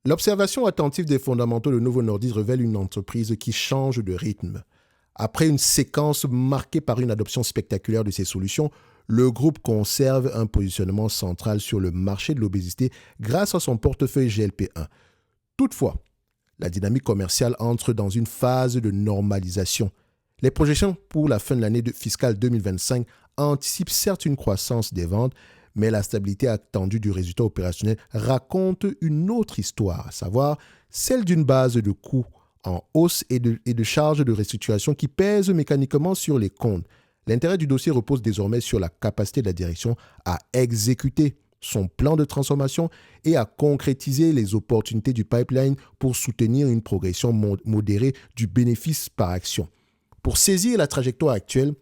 L'observation attentive des fondamentaux de Novo Nordisk révèle une entreprise qui change de rythme. Après une séquence marquée par une adoption spectaculaire de ses solutions, le groupe conserve un positionnement central sur le marché de l'obésité grâce à son portefeuille GLP-1. Toutefois, la dynamique commerciale entre dans une phase de normalisation. Les projections pour la fin de l'année fiscale 2025 anticipent certes une croissance des ventes, mais la stabilité attendue du résultat opérationnel raconte une autre histoire, à savoir celle d'une base de coûts en hausse et de charges de restructuration qui pèsent mécaniquement sur les comptes. L'intérêt du dossier repose désormais sur la capacité de la direction à exécuter son plan de transformation et à concrétiser les opportunités du pipeline pour soutenir une progression modérée du bénéfice par action. Pour saisir la trajectoire actuelle,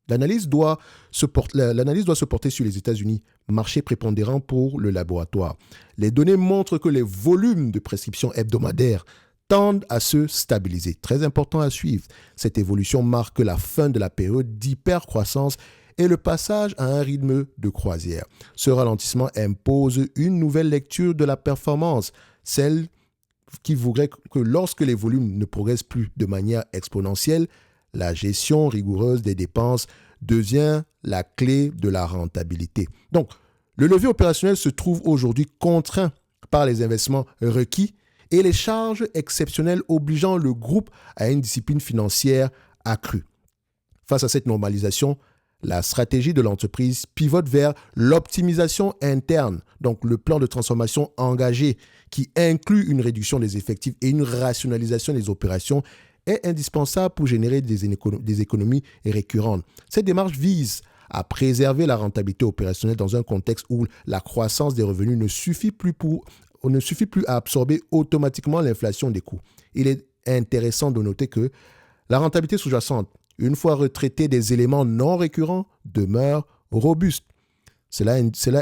l'analyse doit se porter sur les États-Unis, marché prépondérant pour le laboratoire. Les données montrent que les volumes de prescriptions hebdomadaires tendent à se stabiliser. Très important à suivre. Cette évolution marque la fin de la période d'hypercroissance et le passage à un rythme de croisière. Ce ralentissement impose une nouvelle lecture de la performance, celle qui voudrait que lorsque les volumes ne progressent plus de manière exponentielle, la gestion rigoureuse des dépenses devient la clé de la rentabilité. Donc, le levier opérationnel se trouve aujourd'hui contraint par les investissements requis et les charges exceptionnelles obligeant le groupe à une discipline financière accrue. Face à cette normalisation, la stratégie de l'entreprise pivote vers l'optimisation interne, donc le plan de transformation engagé qui inclut une réduction des effectifs et une rationalisation des opérations est indispensable pour générer des économies récurrentes. Cette démarche vise à préserver la rentabilité opérationnelle dans un contexte où la croissance des revenus ne suffit plus à absorber automatiquement l'inflation des coûts. Il est intéressant de noter que la rentabilité sous-jacente, une fois retraitée des éléments non récurrents, demeure robuste. Cela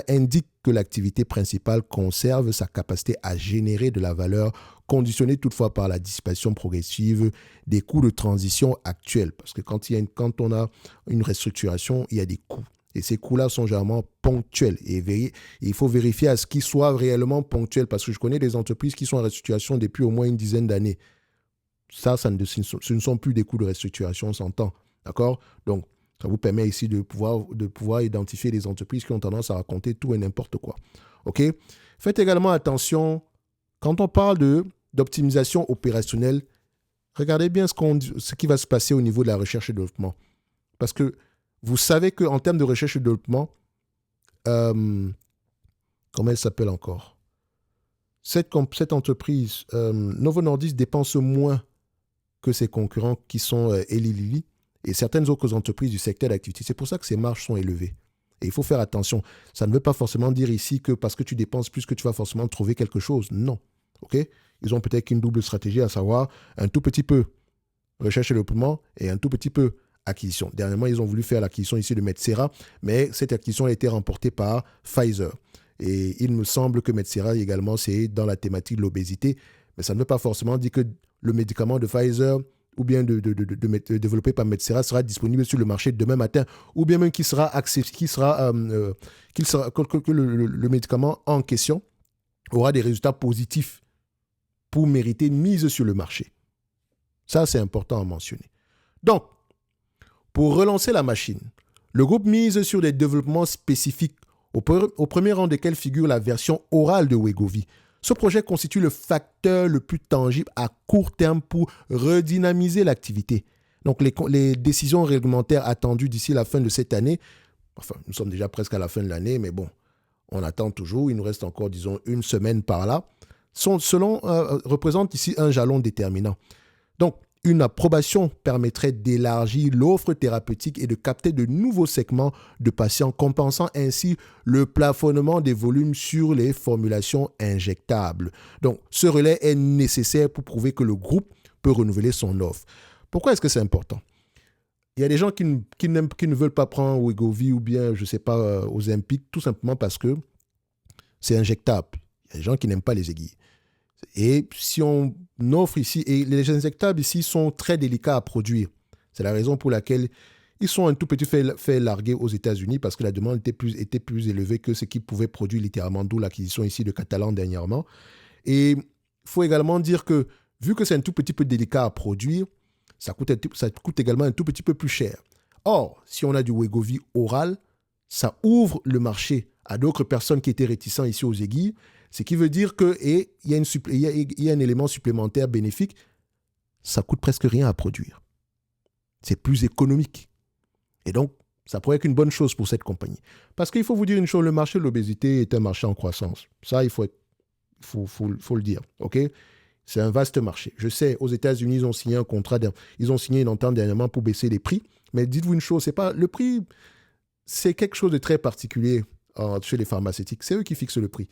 indique que l'activité principale conserve sa capacité à générer de la valeur, conditionnée toutefois par la dissipation progressive des coûts de transition actuels. Parce que quand on a une restructuration, il y a des coûts. Et ces coûts-là sont généralement ponctuels. Et il faut vérifier à ce qu'ils soient réellement ponctuels. Parce que je connais des entreprises qui sont en restructuration depuis au moins une dizaine d'années. Ce ne sont plus des coûts de restructuration, on s'entend. D'accord? Donc, ça vous permet ici de pouvoir identifier des entreprises qui ont tendance à raconter tout et n'importe quoi. OK? Faites également attention, quand on parle d'optimisation opérationnelle, regardez bien ce qui va se passer au niveau de la recherche et développement. Parce que vous savez qu'en termes de recherche et développement, comment elle s'appelle encore? Cette entreprise, Novo Nordisk, dépense moins que ses concurrents qui sont Eli Lilly et certaines autres entreprises du secteur d'activité. C'est pour ça que ces marges sont élevées. Et il faut faire attention. Ça ne veut pas forcément dire ici que parce que tu dépenses plus que tu vas forcément trouver quelque chose. Non. OK? Ils ont peut-être une double stratégie, à savoir un tout petit peu recherche et développement et un tout petit peu acquisition. Dernièrement, ils ont voulu faire l'acquisition ici de Metsera, mais cette acquisition a été remportée par Pfizer. Et il me semble que Metsera également, c'est dans la thématique de l'obésité. Mais ça ne veut pas forcément dire que le médicament de Pfizer ou bien développé par Metsera sera disponible sur le marché demain matin, ou bien même que le médicament en question aura des résultats positifs pour mériter une mise sur le marché. Ça, c'est important à mentionner. Donc, pour relancer la machine, le groupe mise sur des développements spécifiques, au premier rang desquels figure la version orale de Wegovy. Ce projet constitue le facteur le plus tangible à court terme pour redynamiser l'activité. Donc, les décisions réglementaires attendues d'ici la fin de cette année, enfin, nous sommes déjà presque à la fin de l'année, mais bon, on attend toujours, il nous reste encore, disons, une semaine par là, représentent ici un jalon déterminant. Donc, une approbation permettrait d'élargir l'offre thérapeutique et de capter de nouveaux segments de patients, compensant ainsi le plafonnement des volumes sur les formulations injectables. Donc, ce relais est nécessaire pour prouver que le groupe peut renouveler son offre. Pourquoi est-ce que c'est important? Il y a des gens qui ne veulent pas prendre Wegovy ou bien, je ne sais pas, Ozempic, tout simplement parce que c'est injectable. Il y a des gens qui n'aiment pas les aiguilles. Et si on offre ici, et les injectables ici sont très délicats à produire. C'est la raison pour laquelle ils sont un tout petit fait larguer aux États-Unis parce que la demande était plus élevée que ce qu'ils pouvaient produire littéralement, d'où l'acquisition ici de Catalan dernièrement. Et il faut également dire que, vu que c'est un tout petit peu délicat à produire, ça coûte également un tout petit peu plus cher. Or, si on a du Wegovy oral, ça ouvre le marché à d'autres personnes qui étaient réticentes ici aux aiguilles, ce qui veut dire qu'il y a un élément supplémentaire bénéfique, ça coûte presque rien à produire. C'est plus économique. Et donc, ça pourrait être une bonne chose pour cette compagnie. Parce qu'il faut vous dire une chose, le marché de l'obésité est un marché en croissance. Ça, il faut le dire. OK? C'est un vaste marché. Je sais, aux États-Unis, ils ont signé un contrat, ils ont signé une entente dernièrement pour baisser les prix. Mais dites-vous une chose, le prix, c'est quelque chose de très particulier chez les pharmaceutiques. C'est eux qui fixent le prix.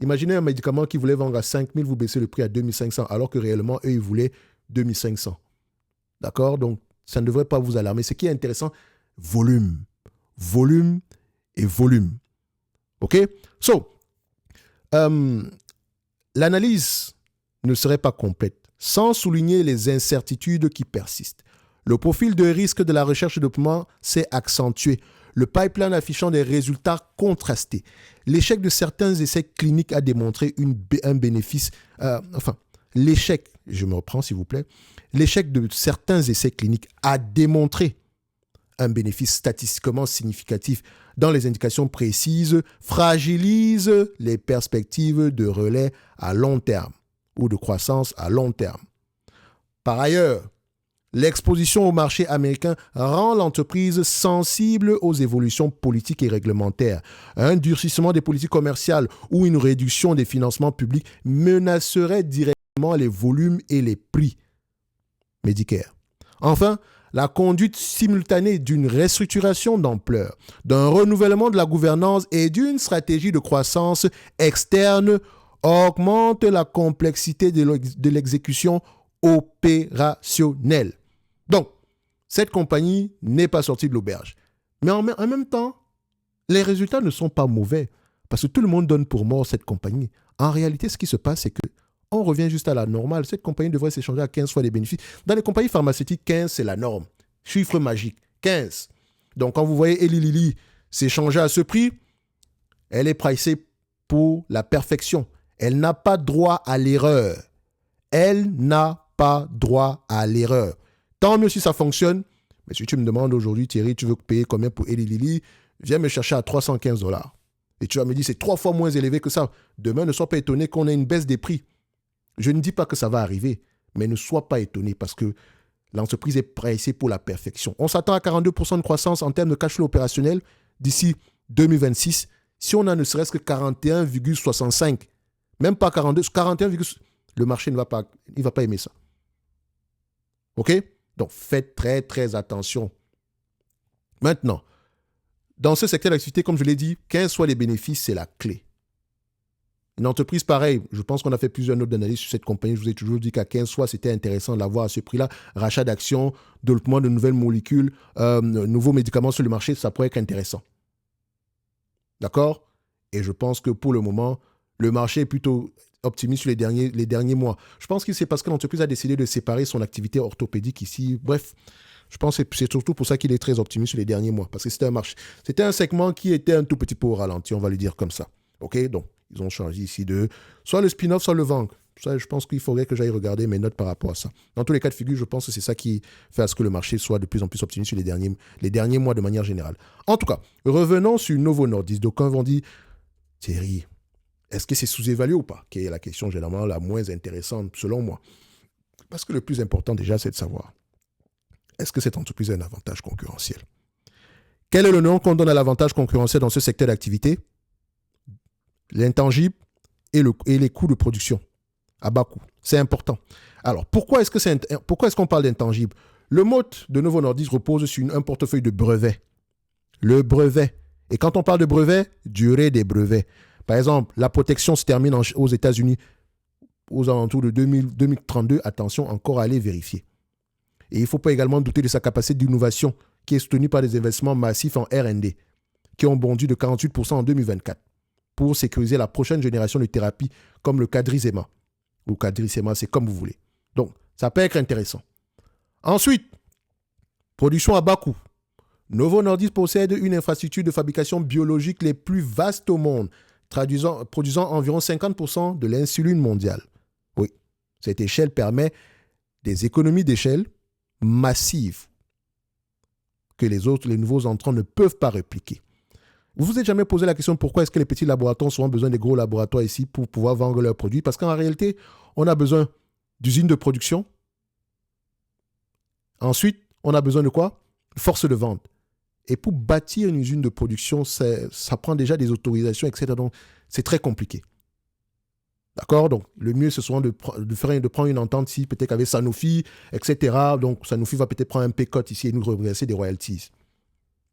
Imaginez un médicament qui voulait vendre à 5 000, vous baissez le prix à 2 500, alors que réellement, eux, ils voulaient 2 500. D'accord? Donc, ça ne devrait pas vous alarmer. Ce qui est intéressant, volume. Volume et volume. OK? L'analyse ne serait pas complète sans souligner les incertitudes qui persistent. Le profil de risque de la recherche et développement s'est accentué, le pipeline affichant des résultats contrastés. L'échec de certains essais cliniques a démontré un bénéfice... l'échec, je me reprends s'il vous plaît, l'échec de certains essais cliniques a démontré un bénéfice statistiquement significatif dans les indications précises, fragilise les perspectives de relais à long terme ou de croissance à long terme. Par ailleurs, l'exposition au marché américain rend l'entreprise sensible aux évolutions politiques et réglementaires. Un durcissement des politiques commerciales ou une réduction des financements publics menacerait directement les volumes et les prix. Medicare. Enfin, la conduite simultanée d'une restructuration d'ampleur, d'un renouvellement de la gouvernance et d'une stratégie de croissance externe augmente la complexité de l'exécution opérationnelle. Donc, cette compagnie n'est pas sortie de l'auberge. Mais en même temps, les résultats ne sont pas mauvais parce que tout le monde donne pour mort cette compagnie. En réalité, ce qui se passe, c'est que on revient juste à la normale. Cette compagnie devrait s'échanger à 15 fois les bénéfices. Dans les compagnies pharmaceutiques, 15, c'est la norme. Chiffre magique, 15. Donc, quand vous voyez Eli Lilly s'échanger à ce prix, elle est pricée pour la perfection. Elle n'a pas droit à l'erreur. Elle n'a pas droit à l'erreur. Tant mieux si ça fonctionne. Mais si tu me demandes aujourd'hui, Thierry, tu veux payer combien pour Eli Lilly? Viens me chercher à $315. Et tu vas me dire, c'est 3 fois moins élevé que ça. Demain, ne sois pas étonné qu'on ait une baisse des prix. Je ne dis pas que ça va arriver, mais ne sois pas étonné parce que l'entreprise est pressée pour la perfection. On s'attend à 42% de croissance en termes de cash flow opérationnel d'ici 2026. Si on a ne serait-ce que 41,65, même pas 42, 41, le marché ne va pas aimer ça. OK? Donc, faites très, très attention. Maintenant, dans ce secteur d'activité, comme je l'ai dit, quels soient les bénéfices, c'est la clé. Une entreprise pareille, je pense qu'on a fait plusieurs notes d'analyse sur cette compagnie. Je vous ai toujours dit qu'à 15 fois, c'était intéressant de l'avoir à ce prix-là. Rachat d'actions, développement de nouvelles molécules, nouveaux médicaments sur le marché, ça pourrait être intéressant. D'accord? Et je pense que pour le moment, le marché est plutôt optimiste sur les derniers mois. Je pense que c'est parce que l'entreprise a décidé de séparer son activité orthopédique ici. Bref, je pense que c'est surtout pour ça qu'il est très optimiste sur les derniers mois. Parce que c'était un segment qui était un tout petit peu au ralenti, on va le dire comme ça. OK? Donc, ils ont changé ici de soit le spin-off, soit le vendre. Ça, je pense qu'il faudrait que j'aille regarder mes notes par rapport à ça. Dans tous les cas de figure, je pense que c'est ça qui fait à ce que le marché soit de plus en plus optimiste sur les derniers mois de manière générale. En tout cas, revenons sur Novo Nordisk. D'aucuns vont dire, Thierry, est-ce que c'est sous-évalué ou pas? Qui est la question généralement la moins intéressante selon moi. Parce que le plus important déjà, c'est de savoir, est-ce que cette entreprise a un avantage concurrentiel? Quel est le nom qu'on donne à l'avantage concurrentiel dans ce secteur d'activité? L'intangible et les coûts de production à bas coût. C'est important. Alors, pourquoi est-ce qu'on parle d'intangible? Le motte de Novo Nordisk repose sur un portefeuille de brevets. Le brevet. Et quand on parle de brevet, durée des brevets. Par exemple, la protection se termine aux États-Unis aux alentours de 2032. Attention, encore à aller vérifier. Et il ne faut pas également douter de sa capacité d'innovation qui est soutenue par des investissements massifs en R&D qui ont bondi de 48% en 2024 pour sécuriser la prochaine génération de thérapies comme le Cadrizema. Ou Cadrizema, c'est comme vous voulez. Donc, ça peut être intéressant. Ensuite, production à bas coût. Novo Nordisk possède une infrastructure de fabrication biologique les plus vastes au monde. produisant environ 50% de l'insuline mondiale. Oui, cette échelle permet des économies d'échelle massives que les nouveaux entrants ne peuvent pas répliquer. Vous vous êtes jamais posé la question pourquoi est-ce que les petits laboratoires ont souvent besoin des gros laboratoires ici pour pouvoir vendre leurs produits? Parce qu'en réalité, on a besoin d'usines de production. Ensuite, on a besoin de quoi? Force de vente. Et pour bâtir une usine de production, ça prend déjà des autorisations, etc. Donc, c'est très compliqué. D'accord? Donc, le mieux, c'est souvent de prendre une entente ici, peut-être avec Sanofi, etc. Donc, Sanofi va peut-être prendre un pay cut ici et nous reverser des royalties.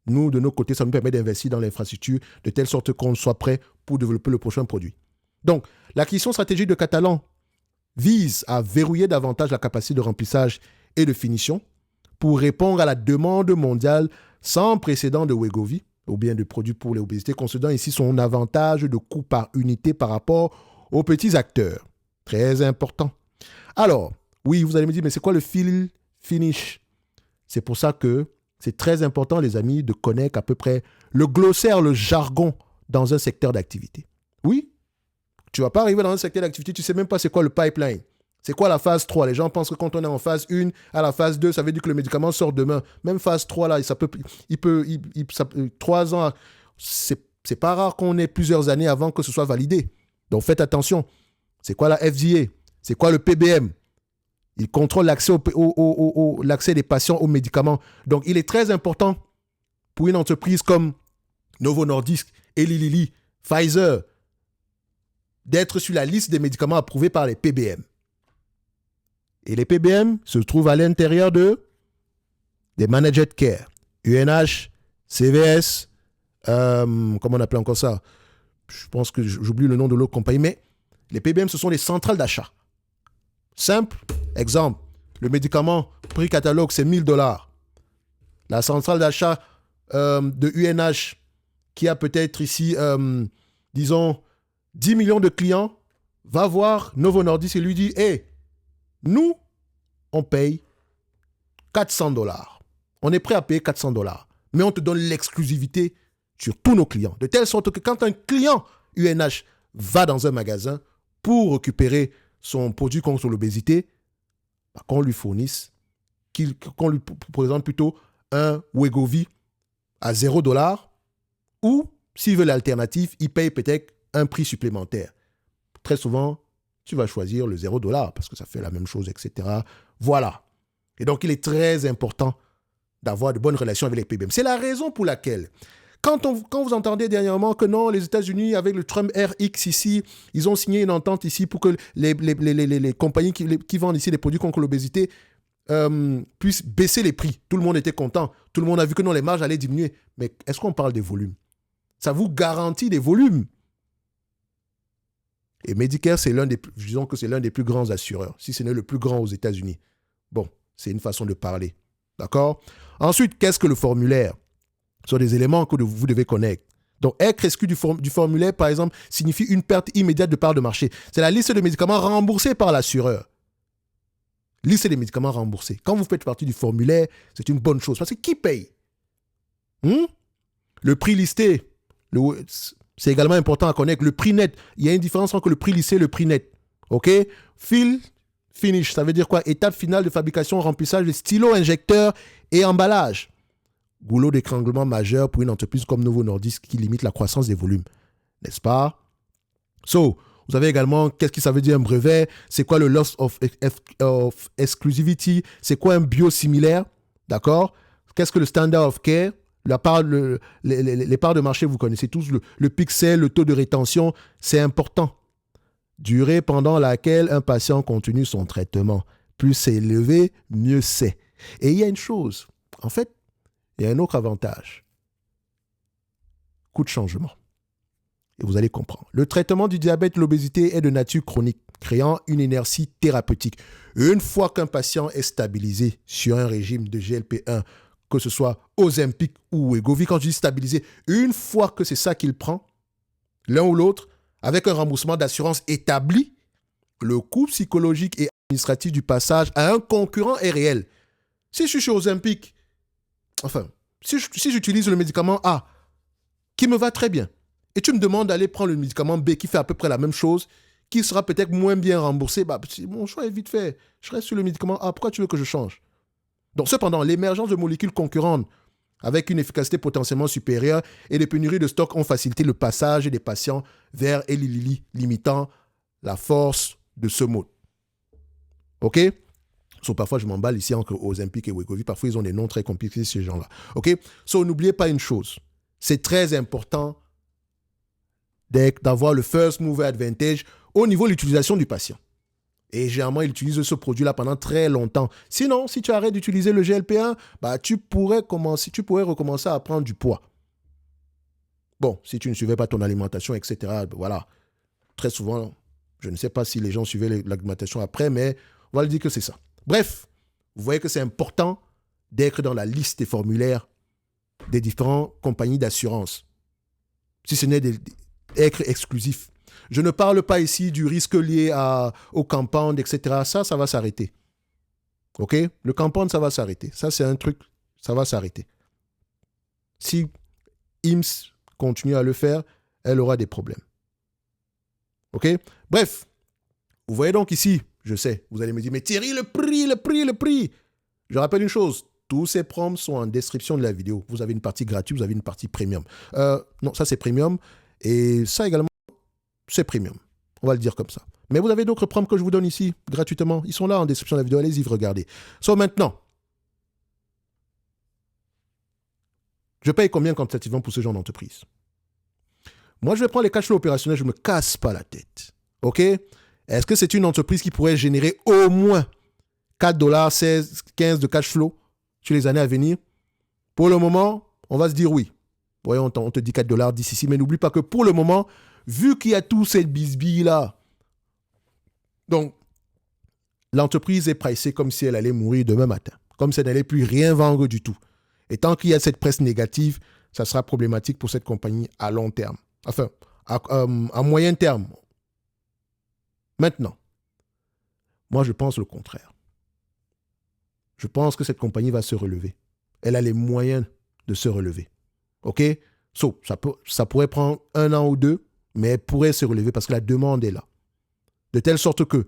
Nous, de notre côté, ça nous permet d'investir dans l'infrastructure de telle sorte qu'on soit prêt pour développer le prochain produit. Donc, l'acquisition stratégique de Catalan vise à verrouiller davantage la capacité de remplissage et de finition pour répondre à la demande mondiale sans précédent de Wegovy, ou bien de produits pour l'obésité, considérant ici son avantage de coût par unité par rapport aux petits acteurs. Très important. Alors, oui, vous allez me dire, mais c'est quoi le fill finish? C'est pour ça que c'est très important, les amis, de connaître à peu près le glossaire, le jargon dans un secteur d'activité. Oui, tu ne vas pas arriver dans un secteur d'activité, tu ne sais même pas c'est quoi le pipeline. C'est quoi la phase 3? Les gens pensent que quand on est en phase 1, à la phase 2, ça veut dire que le médicament sort demain. Même phase 3, là, 3 ans, c'est pas rare qu'on ait plusieurs années avant que ce soit validé. Donc faites attention. C'est quoi la FDA? C'est quoi le PBM? Il contrôle l'accès des patients aux médicaments. Donc, il est très important pour une entreprise comme Novo Nordisk, Eli Lilly, Pfizer, d'être sur la liste des médicaments approuvés par les PBM. Et les PBM se trouvent à l'intérieur des Managed Care, UNH, CVS, comment on appelle encore ça? Je pense que j'oublie le nom de l'autre compagnie, mais les PBM, ce sont les centrales d'achat. Simple exemple, le médicament prix catalogue, c'est $1,000. La centrale d'achat de UNH, qui a peut-être ici, disons, 10 millions de clients, va voir Novo Nordisk et lui dit « Hey, nous, on paye $400. On est prêt à payer $400, mais on te donne l'exclusivité sur tous nos clients. De telle sorte que quand un client UNH va dans un magasin pour récupérer son produit contre l'obésité, qu'on lui fournisse, qu'on lui présente plutôt un Wegovy à $0, ou s'il veut l'alternative, il paye peut-être un prix supplémentaire. Très souvent, tu vas choisir le $0 parce que ça fait la même chose, etc. Voilà. Et donc, il est très important d'avoir de bonnes relations avec les PBM. C'est la raison pour laquelle, quand vous entendez dernièrement que non, les États-Unis, avec le Trump RX ici, ils ont signé une entente ici pour que les compagnies qui vendent ici les produits contre l'obésité puissent baisser les prix. Tout le monde était content. Tout le monde a vu que non, les marges allaient diminuer. Mais est-ce qu'on parle des volumes? Ça vous garantit des volumes. Et Medicare, disons que c'est l'un des plus grands assureurs, si ce n'est le plus grand aux États-Unis. Bon, c'est une façon de parler. D'accord? Ensuite, qu'est-ce que le formulaire? Ce sont des éléments que vous devez connaître. Donc, être exclu du formulaire, par exemple, signifie une perte immédiate de part de marché. C'est la liste de médicaments remboursés par l'assureur. Liste des médicaments remboursés. Quand vous faites partie du formulaire, c'est une bonne chose. Parce que qui paye? Le prix listé, c'est également important à connaître. Le prix net, il y a une différence entre le prix listé et le prix net. OK? Fill finish, ça veut dire quoi? Étape finale de fabrication, remplissage de stylos, injecteurs et emballage. Goulot d'étranglement majeur pour une entreprise comme Novo Nordisk qui limite la croissance des volumes. N'est-ce pas? Vous avez également, qu'est-ce que ça veut dire un brevet? C'est quoi le loss of exclusivity? C'est quoi un biosimilaire? D'accord? Qu'est-ce que le standard of care? Les parts de marché, vous connaissez tous. Le pixel, le taux de rétention, c'est important. Durée pendant laquelle un patient continue son traitement. Plus c'est élevé, mieux c'est. Et il y a une chose. En fait, il y a un autre avantage. Coût de changement. Et vous allez comprendre. Le traitement du diabète, l'obésité est de nature chronique, créant une inertie thérapeutique. Une fois qu'un patient est stabilisé sur un régime de GLP-1, que ce soit Ozempic ou Wegovy, quand je dis stabilisé, une fois que c'est ça qu'il prend, l'un ou l'autre, avec un remboursement d'assurance établi, le coût psychologique et administratif du passage à un concurrent est réel. Si je suis chez Ozempic, si j'utilise le médicament A, qui me va très bien, et tu me demandes d'aller prendre le médicament B qui fait à peu près la même chose, qui sera peut-être moins bien remboursé, bah, mon choix est vite fait. Je reste sur le médicament A. Pourquoi tu veux que je change? Donc, cependant, l'émergence de molécules concurrentes avec une efficacité potentiellement supérieure et des pénuries de stock ont facilité le passage des patients vers Eli Lilly, limitant la force de ce mode. OK? So, parfois, je m'emballe ici entre Ozempic et Wegovy. Parfois, ils ont des noms très compliqués, ces gens-là. OK? So, n'oubliez pas une chose. C'est très important d'avoir le first mover advantage au niveau de l'utilisation du patient. Et généralement, il utilise ce produit-là pendant très longtemps. Sinon, si tu arrêtes d'utiliser le GLP-1, bah, tu pourrais recommencer à prendre du poids. Bon, si tu ne suivais pas ton alimentation, etc., voilà. Très souvent, je ne sais pas si les gens suivaient l'alimentation après, mais on va le dire que c'est ça. Bref, vous voyez que c'est important d'être dans la liste des formulaires des différentes compagnies d'assurance. Si ce n'est d'être exclusif. Je ne parle pas ici du risque lié au compound, etc. Ça va s'arrêter. OK? Le compound, ça va s'arrêter. Ça, c'est un truc, ça va s'arrêter. Si IMSS continue à le faire, elle aura des problèmes. OK? Bref, vous voyez donc ici, je sais, vous allez me dire, mais Thierry, le prix. Je rappelle une chose, tous ces proms sont en description de la vidéo. Vous avez une partie gratuite, vous avez une partie premium. Non, ça c'est premium. Et ça également, c'est premium. On va le dire comme ça. Mais vous avez d'autres proms que je vous donne ici, gratuitement. Ils sont là en description de la vidéo. Allez-y, regardez. So, maintenant, je paye combien quantitativement pour ce genre d'entreprise? Moi, je vais prendre les cash flows opérationnels, je ne me casse pas la tête. OK? Est-ce que c'est une entreprise qui pourrait générer au moins 4 $, 16, 15 de cash flow sur les années à venir? Pour le moment, on va se dire oui. Ouais, on te dit 4 $ d'ici ici, mais n'oublie pas que pour le moment, vu qu'il y a tout cette bisbille-là, donc, l'entreprise est pricée comme si elle allait mourir demain matin, comme si elle n'allait plus rien vendre du tout. Et tant qu'il y a cette presse négative, ça sera problématique pour cette compagnie à long terme. Enfin, à moyen terme. Maintenant, moi, je pense le contraire. Je pense que cette compagnie va se relever. Elle a les moyens de se relever. OK? So, ça pourrait prendre 1 an ou 2, mais elle pourrait se relever parce que la demande est là. De telle sorte que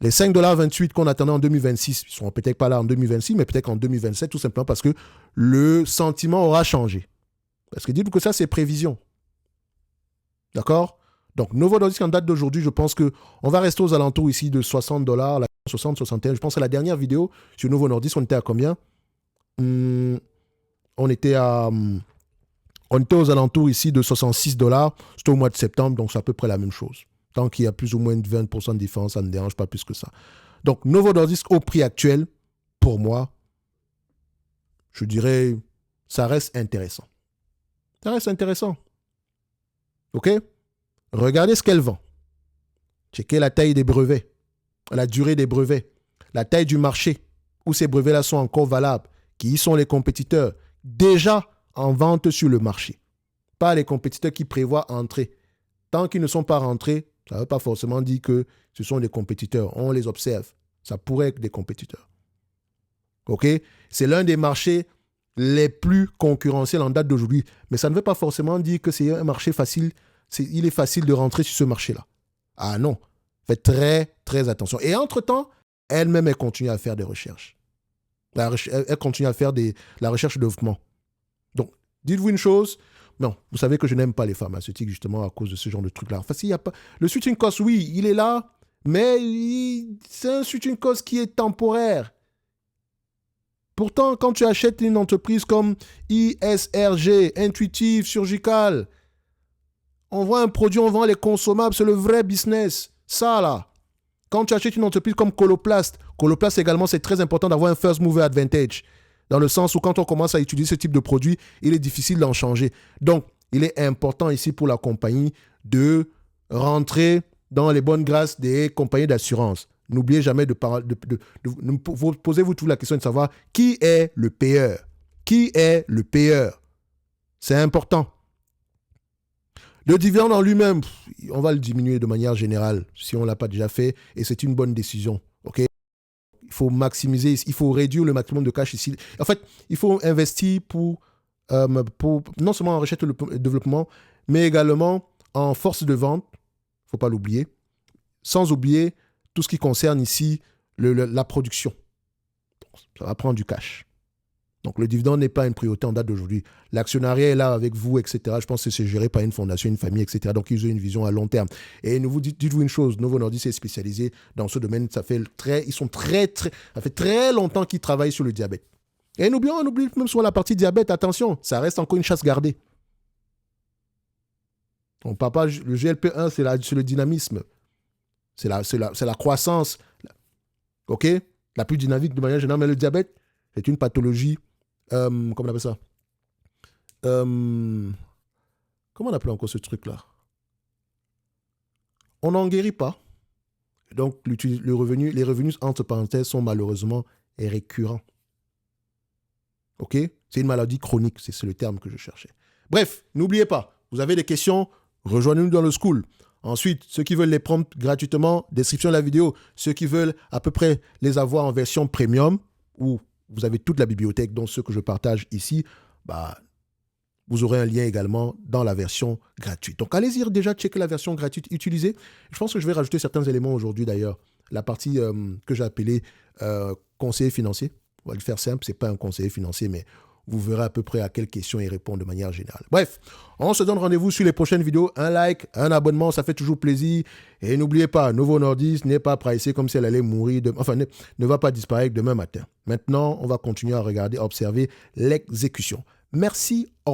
les 5,28 $ qu'on attendait en 2026, ils ne seront peut-être pas là en 2026, mais peut-être en 2027, tout simplement parce que le sentiment aura changé. Parce que dites-vous que ça, c'est prévision. D'accord? Donc, Novo Nordisk, en date d'aujourd'hui, je pense qu'on va rester aux alentours ici de 60 $, 60, 61. Je pense que la dernière vidéo sur Novo Nordisk, on était à combien? On était aux alentours ici de 66 $. C'était au mois de septembre, donc c'est à peu près la même chose. Tant qu'il y a plus ou moins de 20% de différence, ça ne dérange pas plus que ça. Donc, Novo Nordisk, au prix actuel, pour moi, je dirais, ça reste intéressant. Ça reste intéressant. OK? Regardez ce qu'elle vend. Checkez la taille des brevets, la durée des brevets, la taille du marché, où ces brevets-là sont encore valables, qui sont les compétiteurs déjà en vente sur le marché. Pas les compétiteurs qui prévoient entrer. Tant qu'ils ne sont pas rentrés, ça ne veut pas forcément dire que ce sont des compétiteurs. On les observe. Ça pourrait être des compétiteurs. OK? C'est l'un des marchés les plus concurrentiels en date d'aujourd'hui. Mais ça ne veut pas forcément dire que c'est un marché facile. Il est facile de rentrer sur ce marché-là. Ah non. Faites très, très attention. Et entre-temps, elle-même, elle continue à faire des recherches. Elle continue à faire la recherche de développement. Donc, dites-vous une chose. Non, vous savez que je n'aime pas les pharmaceutiques justement à cause de ce genre de truc-là. Enfin, s'il y a pas... Le switching cost, oui, il est là, mais c'est un switching cost qui est temporaire. Pourtant, quand tu achètes une entreprise comme ISRG, Intuitive Surgical, on vend un produit, on vend les consommables, c'est le vrai business. Ça, là. Quand tu achètes une entreprise comme Coloplast également, c'est très important d'avoir un first mover advantage. Dans le sens où quand on commence à utiliser ce type de produit, il est difficile d'en changer. Donc, il est important ici pour la compagnie de rentrer dans les bonnes grâces des compagnies d'assurance. N'oubliez jamais posez-vous toujours la question de savoir qui est le payeur. Qui est le payeur? C'est important. Le dividende en lui-même, on va le diminuer de manière générale si on ne l'a pas déjà fait et c'est une bonne décision. OK? Il faut maximiser, il faut réduire le maximum de cash ici. En fait, il faut investir pour non seulement en recherche et développement, mais également en force de vente, il ne faut pas l'oublier, sans oublier tout ce qui concerne ici la production. Ça va prendre du cash. Donc, le dividende n'est pas une priorité en date d'aujourd'hui. L'actionnariat est là avec vous, etc. Je pense que c'est géré par une fondation, une famille, etc. Donc, ils ont une vision à long terme. Et dites-vous une chose, Novo Nordisk est spécialisé dans ce domaine. Ça fait très longtemps qu'ils travaillent sur le diabète. Et on oublie même sur la partie diabète, attention, ça reste encore une chasse gardée. On parle pas, le GLP-1, c'est le dynamisme. C'est la croissance. OK? La plus dynamique de manière générale, mais le diabète, c'est une pathologie. Comment on appelle ça? Comment on appelle encore ce truc-là? On n'en guérit pas. Donc, les revenus, entre parenthèses, sont malheureusement récurrents. OK? C'est une maladie chronique, c'est le terme que je cherchais. Bref, n'oubliez pas, vous avez des questions, rejoignez-nous dans le school. Ensuite, ceux qui veulent les prendre gratuitement, description de la vidéo. Ceux qui veulent à peu près les avoir en version premium, où vous avez toute la bibliothèque, dont ceux que je partage ici, vous aurez un lien également dans la version gratuite. Donc, allez-y déjà checker la version gratuite, utilisez. Je pense que je vais rajouter certains éléments aujourd'hui d'ailleurs. La partie que j'ai appelée conseiller financier. On va le faire simple, ce n'est pas un conseiller financier, mais vous verrez à peu près à quelles questions il répond de manière générale. Bref, on se donne rendez-vous sur les prochaines vidéos. Un like, un abonnement, ça fait toujours plaisir. Et n'oubliez pas, Novo Nordisk n'est pas pricé comme si elle allait mourir, ne va pas disparaître demain matin. Maintenant, on va continuer à regarder, à observer l'exécution. Merci, au revoir.